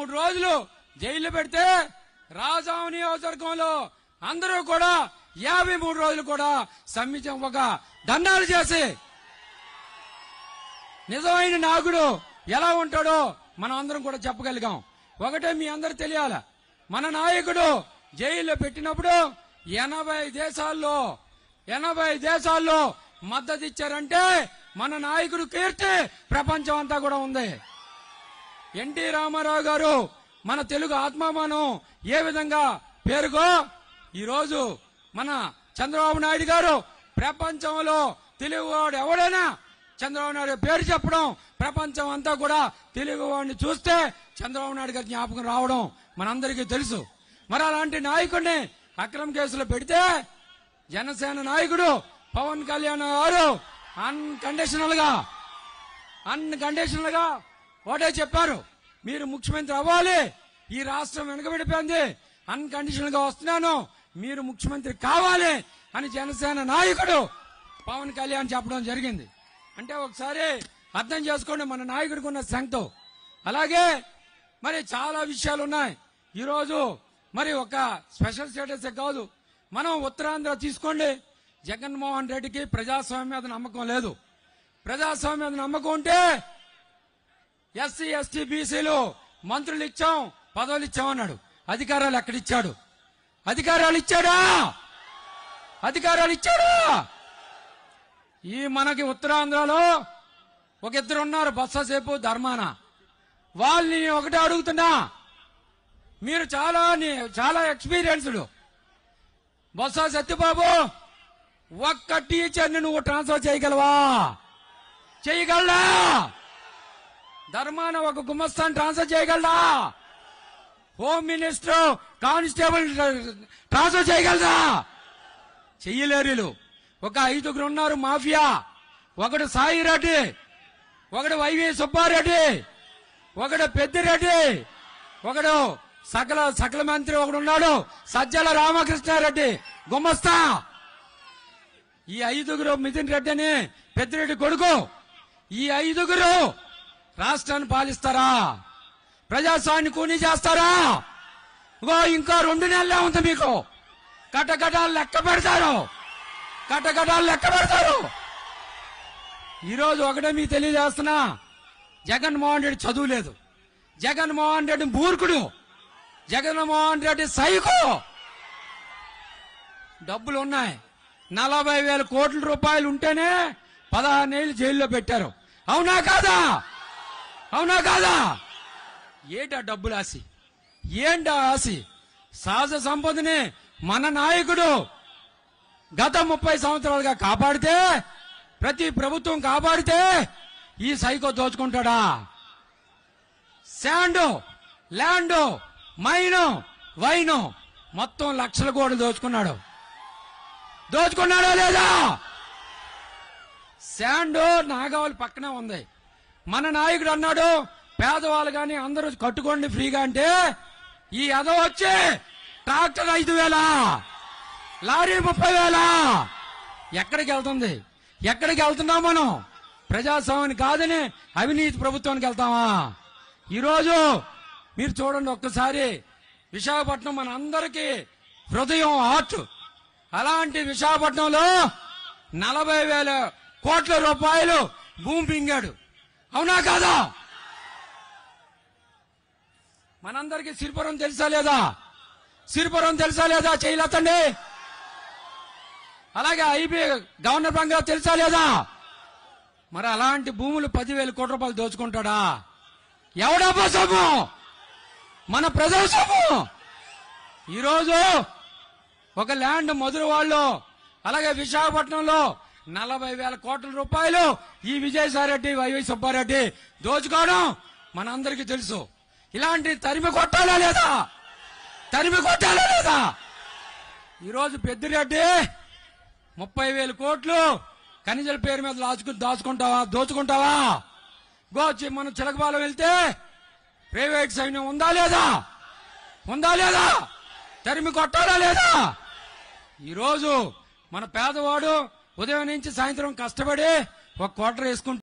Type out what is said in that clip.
53 రోజులు జైల్లో పెడితే రాజాం నియోజకవర్గంలో అందరూ కూడా 53 రోజులు కూడా సమ్మితంగా దండాలు చేసి నిజమైన నాయకుడు ఎలా ఉంటాడో మనం అందరం కూడా చెప్పగలిగాం. ఒకటే మీ అందరు తెలియాల, మన నాయకుడు జైల్లో పెట్టినప్పుడు 80 దేశాల్లో మద్దతు ఇచ్చారంటే మన నాయకుడు కీర్తి ప్రపంచం అంతా కూడా ఉంది. ఎన్టీ రామారావు గారు మన తెలుగు ఆత్మామానం ఏ విధంగా పేరుగో ఈరోజు మన చంద్రబాబు నాయుడు గారు ప్రపంచంలో తెలుగువాడు ఎవడైనా చంద్రబాబు నాయుడు పేరు చెప్పడం, ప్రపంచం అంతా కూడా తెలుగువాడిని చూస్తే చంద్రబాబు నాయుడు గారి జ్ఞాపకం రావడం మనందరికీ తెలుసు. మరి అలాంటి నాయకుడిని అక్రమ కేసులో పెడితే జనసేన నాయకుడు పవన్ కళ్యాణ్ గారు అన్కండిషనల్ గా ఒకటే చెప్పారు, మీరు ముఖ్యమంత్రి అవ్వాలి, ఈ రాష్ట్రం వెనుకబడిపోయింది, అన్కండిషనల్ గా వస్తున్నాను, మీరు ముఖ్యమంత్రి కావాలి అని జనసేన నాయకుడు పవన్ కళ్యాణ్ చెప్పడం జరిగింది. అంటే ఒకసారి అర్థం చేసుకోండి మన నాయకుడికి ఉన్న శక్తి. అలాగే మరి చాలా విషయాలు ఉన్నాయి. ఈరోజు మరి ఒక స్పెషల్ స్టేటస్ కాదు, మనం ఉత్తరాంధ్ర తీసుకోండి, జగన్మోహన్ రెడ్డికి ప్రజాస్వామ్యం మీద నమ్మకం లేదు. ప్రజాస్వామ్యం మీద నమ్మకం ఉంటే ఎస్సీ ఎస్టీ బీసీలు మంత్రులు ఇచ్చాం, పదవులు ఇచ్చామన్నాడు. అధికారాలు ఎక్కడిచ్చాడు? అధికారాలు ఇచ్చాడా? ఈ మనకి ఉత్తరాంధ్రలో ఒక ఇద్దరు ఉన్నారు, బొత్ససేపు ధర్మాన. వాళ్ళని ఒకటే అడుగుతున్నా, మీరు చాలా ఎక్స్పీరియన్స్డ్. బొత్స సత్యబాబు, ఒక్క టీచర్ని నువ్వు ట్రాన్స్ఫర్ చేయగలవా? చేయగలడా? ధర్మాన ఒక గుమస్తాన్ని ట్రాన్స్ఫర్ చేయగలడా? హోమ్ మినిస్టర్ కానిస్టేబుల్ ట్రాన్స్ఫర్ చేయగలదా? చెయ్యలేరు. ఒక 5గురు ఉన్నారు మాఫియా. ఒకడు సాయిరెడ్డి, ఒకడు వైవి సుబ్బారెడ్డి, ఒకడు పెద్దిరెడ్డి, ఒకడు సకల మంత్రి ఒకడు ఉన్నాడు సజ్జల రామకృష్ణారెడ్డి గుమస్తా. ఈ 5గురు మిథున్ రెడ్డి అని పెద్దిరెడ్డి కొడుకు, ఈ 5గురు రాష్ట్రాన్ని పాలిస్తారా? ప్రజాస్వామ్యాన్ని కూనీ చేస్తారా? ఇంకా 2 నెలలే ఉంది మీకు. కటకటాలు లెక్క పెడతారు. ఈరోజు ఒకటే మీకు తెలియజేస్తున్నా, జగన్మోహన్ రెడ్డి చదువు లేదు, జగన్మోహన్ రెడ్డి మూర్ఖుడు, జగన్మోహన్ రెడ్డి సైకో. డబ్బులు ఉన్నాయి, 40,000 కోట్ల రూపాయలు ఉంటేనే 16 ఏళ్ళు జైల్లో పెట్టారు. అవునా కాదా? ఏంటా డబ్బులు ఆశి? ఏంటా ఆశి? సహజ సంపదని మన నాయకుడు గత 30 సంవత్సరాలుగా కాపాడితే, ప్రతి ప్రభుత్వం కాపాడితే ఈ సైకో దోచుకుంటాడా? శాండ్, ల్యాండ్, మైను, వైను మొత్తం లక్షల కోట్లు దోచుకున్నాడా లేదా? శాండ్ నాగావళి పక్కనే ఉంది. మన నాయకుడు అన్నాడు పేదవాళ్ళు గాని అందరూ కట్టుకోండి ఫ్రీగా అంటే, ఈ అదో వచ్చి ట్రాక్టర్ 5,000, లారీ 30,000. ఎక్కడికి వెళ్తున్నాం మనం? ప్రజాస్వామ్యాన్ని కాదని అవినీతి ప్రభుత్వానికి వెళ్తామా? ఈరోజు మీరు చూడండి ఒక్కసారి, విశాఖపట్నం మన అందరికీ హృదయం, హార్ట్. అలాంటి విశాఖపట్నంలో 40,000 కోట్ల రూపాయలు భూమి పింగాడు. అవునా కాదా? మనందరికీ సిరిపురం తెలుసా లేదా? చేయలేదండి. అలాగే ఐబీ గవర్నర్ బంగ్లా తెలుసా లేదా? మరి అలాంటి భూములు 10,000 కోట్ల రూపాయలు దోచుకుంటాడా? ఎవడబ్బా సొమ్ము? మన ప్రజల సొమ్ము. ఈరోజు ఒక ల్యాండ్ మధురవాళ్ళు, అలాగే విశాఖపట్నంలో 40,000 కోట్ల రూపాయలు ఈ విజయసాయిరెడ్డి, వైవి సుబ్బారెడ్డి దోచుకోవడం మనందరికీ తెలుసు. ఇలాంటి తరిమి కొట్టాలా లేదా? ఈరోజు పెద్దిరెడ్డి 30,000 కోట్లు ఖనిజల పేరు మీద దోచుకుంటావా? మనం చిలకపాలెం వెళ్తే ప్రైవేట్ సైన్యం ఉందా లేదా? తరిమి కొట్టాలా లేదా? ఈరోజు మన పేదవాడు ఉదయం నుంచి సాయంత్రం కష్టపడి ఒక క్వార్టర్ వేసుకుంటే